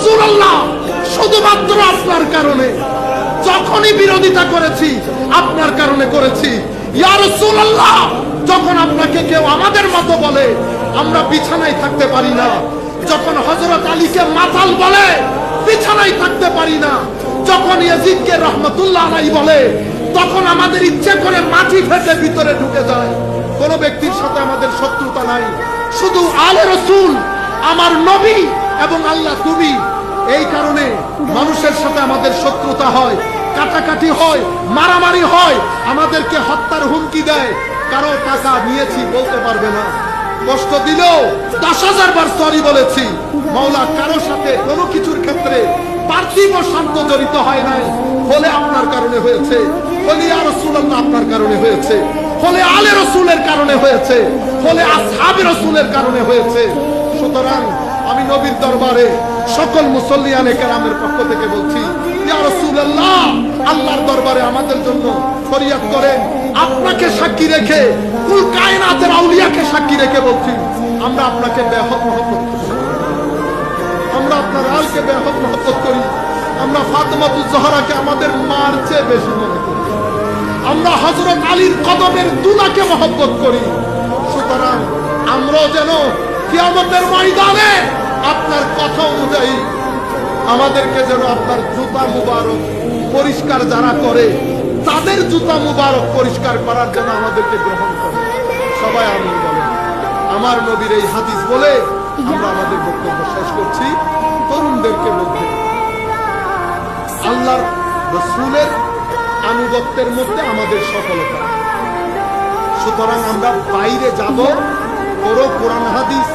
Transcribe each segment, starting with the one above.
রাসূলুল্লাহ শুধুমাত্র আপনার কারণে যখনই বিরোধিতা করেছি আপনার কারণে করেছি। ইয়া রাসূলুল্লাহ, যখন আপনাকে কেউ আমাদের মতো বলে আমরা বিছানায় থাকতে পারি না, যখন হযরত আলীকে মাতাল বলে বিছানায় থাকতে পারি না, যখন ইয়াজিদকে রহমাতুল্লাহ আলাইহি বলে তখন আমাদের ইচ্ছে করে মাটি ফেটে ভিতরে ঢুকে যায়। কোন ব্যক্তির সাথে আমাদের শত্রুতা নাই, শুধু আলে রাসূল, আমার নবী এবং আল্লাহ তুমি। এই কারণে মানুষের সাথে আমাদের শত্রুতা হয়, কাটাকাটি হয়, মারামারি হয়, আমাদেরকে হত্যার হুমকি দেয়। কারো টাকা নিয়েছি বলতে পারবে না, কষ্ট দিলেও 10,000 বার সরি বলেছি। মাওলা কারো সাথে কোনো কিছুর ক্ষেত্রে পার্থিব শান্ত জড়িত হয় নাই, ফলে আপনার কারণে হয়েছে, ফলে ইয়া রাসূলুল্লাহ আপনার কারণে হয়েছে, ফলে আলে রাসূলের কারণে হয়েছে, ফলে আসহাবে রাসূলের কারণে হয়েছে। সুতরাং আমি নবীর দরবারে সকল মুসল্লিয়ানে কেরামের পক্ষ থেকে বলছি, ইয়া রাসূলুল্লাহ আল্লাহর দরবারে আমাদের জন্য ফরিয়াদ করেন। আপনাকে সাক্ষী রেখে, কুল কায়নাতের আউলিয়াকে সাক্ষী রেখে বলছি, আমরা আপনাকে বেহদ মহব্বত করি, আমরা আপনার আলকে বেহদ মহব্বত করি, আমরা ফাতেমাতুজ জোহরাকে আমাদের মার চেয়ে বেশি মনে করি, আমরা হযরত আলীর কদমের দুলাকে মহব্বত করি। সুতরাং আমরাও যেন কিয়ামতের ময়দানে আপনার কথা অনুযায়ী আমাদেরকে যেন আপনার জুতা মুবারক পরিষ্কার যারা করে তাদের জুতা মুবারক পরিষ্কার করার জন্য আমাদেরকে গ্রহণ করে। সবাই আমিন বলেন। আমার নবীর এই হাদিস বলে আমরা আমাদের বক্তব্য শেষ করছি। তরুণদেরকে বলতে, আল্লাহর রাসূলের আনুগত্যের মধ্যে আমাদের সফলতা। সুতরাং আমরা বাইরে যাব, পুরো কোরআন হাদিস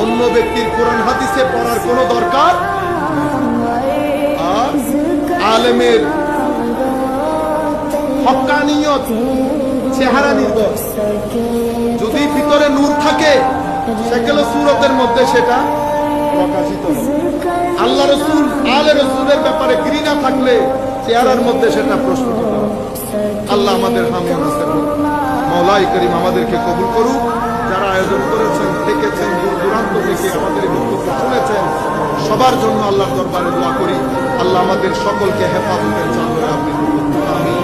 অন্য ব্যক্তির কোরআন হাদিসে পড়ার কোনো দরকার, আর আলেমের হক্কানিয়ত চেহারা নির্ভর, যদি ভিতরে নূর থাকে সেগুলো সূরতের মধ্যে সেটা প্রকাশিত। আল্লাহ রাসূল আলে রাসূলের ব্যাপারে ঘৃণা থাকলে চেহারার মধ্যে সেটা প্রস্ফুটিত হবে। আল্লাহ আমাদের হামিদ নাসির হোক। মাওলাই করিম আমাদেরকে কবুল করুক। যারা আয়োজন করেছেন, দেখেছেন, দূর দূরান্ত থেকে আমাদের বক্তব্য শুনেছেন, সবার জন্য আল্লাহর দরবারে দোয়া করি আল্লাহ আমাদের সকলকে হেফাজতের চাদরে আবৃত করুন। আমিন।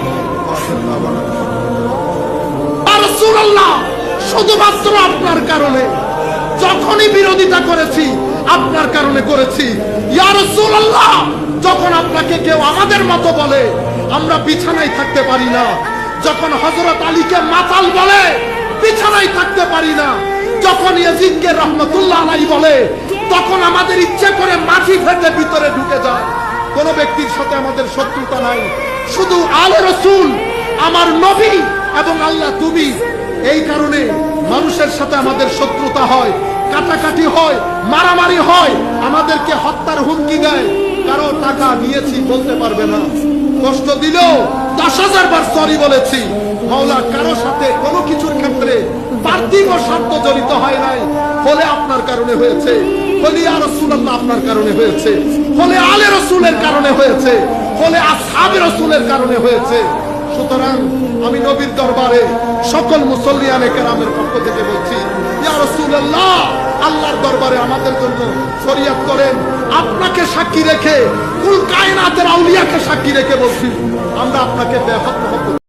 রাসূলুল্লাহ শুধুমাত্র আপনার কারণে যখনই বিরোধিতা করেছি আপনার কারণে করেছি। ইয়া রাসূলুল্লাহ, যখন আপনাকে কেউ আমাদের মতো বলে আমরা বিছানায় থাকতে পারি না, যখন হযরত আলীকে মাতাল বলে বিছানায় থাকতে পারি না, যখন ইয়াজিদকে রহমাতুল্লাহ আলাইহি বলে তখন আমাদের ইচ্ছে করে মাটি ফেটে ভিতরে ঢুকে যায়। কোন ব্যক্তির সাথে আমাদের শত্রুতা নাই, শুধু আলে রাসূল, আমার নবী এবং আল্লাহ তুমি। এই কারণে মানুষের সাথে আমাদের শত্রুতা হয়, কাটাকাটি হয়, মারামারি হয়, আমাদেরকে হত্যার হুমকি দেয়। কারো টাকা নিয়েছি বলতে পারবে না, কষ্ট দিলেও 10,000 বার সরি বলেছি। মাওলা কারো সাথে কোনো কিছুর ক্ষেত্রে পার্থিব স্বার্থ জড়িত হয় নাই, ফলে আপনার কারণে হয়েছে, ফলে ইয়া রাসূলুল্লাহ আপনার কারণে হয়েছে, ফলে আলে রাসূলের কারণে হয়েছে, ফলে আসহাবে রাসূলের কারণে হয়েছে। সুতরাং আমি নবীর দরবারে সকল মুসল্লিয়ানে কেরামের পক্ষ থেকে বলছি, ইয়া রাসূলুল্লাহ আল্লাহর দরবারে আমাদের জন্য ফরিয়াদ করেন। আপনাকে সাক্ষী রেখে, কুল কায়নাতের আউলিয়াকে সাক্ষী রেখে বলছি, আমরা আপনাকে বেহদ মহব্বত